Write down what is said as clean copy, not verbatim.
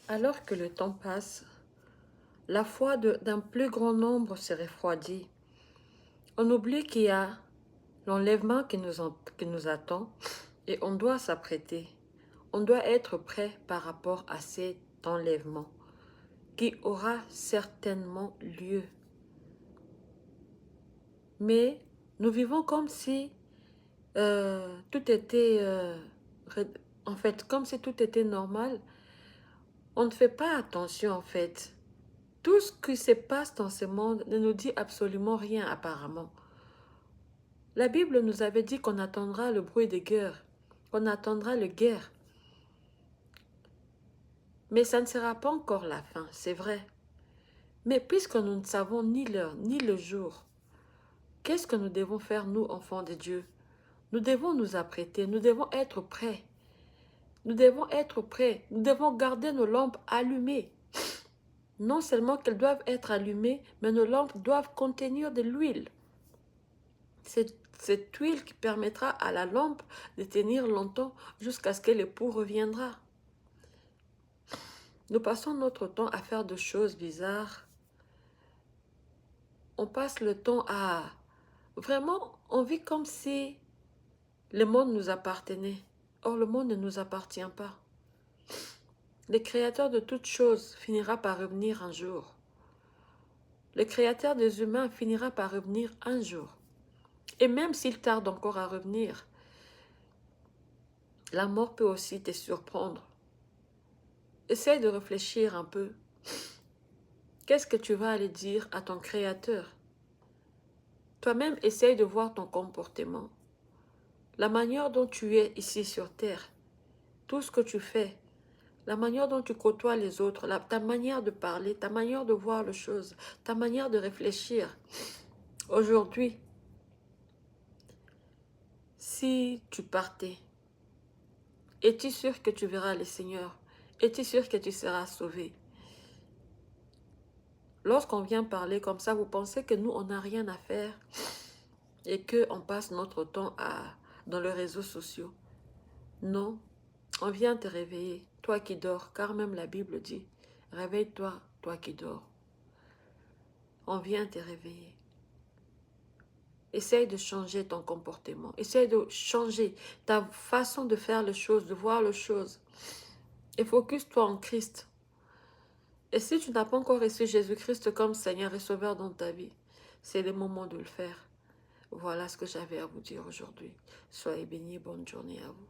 Alors que le temps passe, la foi d'un plus grand nombre se refroidit. On oublie qu'il y a l'enlèvement qui nous attend et on doit s'apprêter. On doit être prêt par rapport à cet enlèvement qui aura certainement lieu. Mais nous vivons comme si tout était, en fait, comme si tout était normal. On ne fait pas attention en fait. Tout ce qui se passe dans ce monde ne nous dit absolument rien apparemment. La Bible nous avait dit qu'on attendra le bruit des guerres, qu'on attendra les guerres. Mais ça ne sera pas encore la fin, c'est vrai. Mais puisque nous ne savons ni l'heure ni le jour, qu'est-ce que nous devons faire, nous, enfants de Dieu? Nous devons nous apprêter, nous devons être prêts. Nous devons être prêts, nous devons garder nos lampes allumées. Non seulement qu'elles doivent être allumées, mais nos lampes doivent contenir de l'huile. C'est cette huile qui permettra à la lampe de tenir longtemps jusqu'à ce que l'époux reviendra. Nous passons notre temps à faire des choses bizarres. On passe le temps à... Vraiment, on vit comme si le monde nous appartenait. Or, le monde ne nous appartient pas. Le Créateur de toutes choses finira par revenir un jour. Le Créateur des humains finira par revenir un jour. Et même s'il tarde encore à revenir, la mort peut aussi te surprendre. Essaye de réfléchir un peu. Qu'est-ce que tu vas aller dire à ton Créateur? Toi-même, essaye de voir ton comportement. La manière dont tu es ici sur terre, tout ce que tu fais, la manière dont tu côtoies les autres, ta manière de parler, ta manière de voir les choses, ta manière de réfléchir. Aujourd'hui, si tu partais, es-tu sûr que tu verras le Seigneur? Es-tu sûr que tu seras sauvé? Lorsqu'on vient parler comme ça, vous pensez que nous, on n'a rien à faire et qu'on passe notre temps dans les réseaux sociaux. Non, on vient te réveiller, toi qui dors, car même la Bible dit, réveille-toi, toi qui dors. On vient te réveiller. Essaye de changer ton comportement. Essaye de changer ta façon de faire les choses, de voir les choses. Et focus-toi en Christ. Et si tu n'as pas encore reçu Jésus-Christ comme Seigneur et Sauveur dans ta vie, c'est le moment de le faire. Voilà ce que j'avais à vous dire aujourd'hui. Soyez bénis, bonne journée à vous.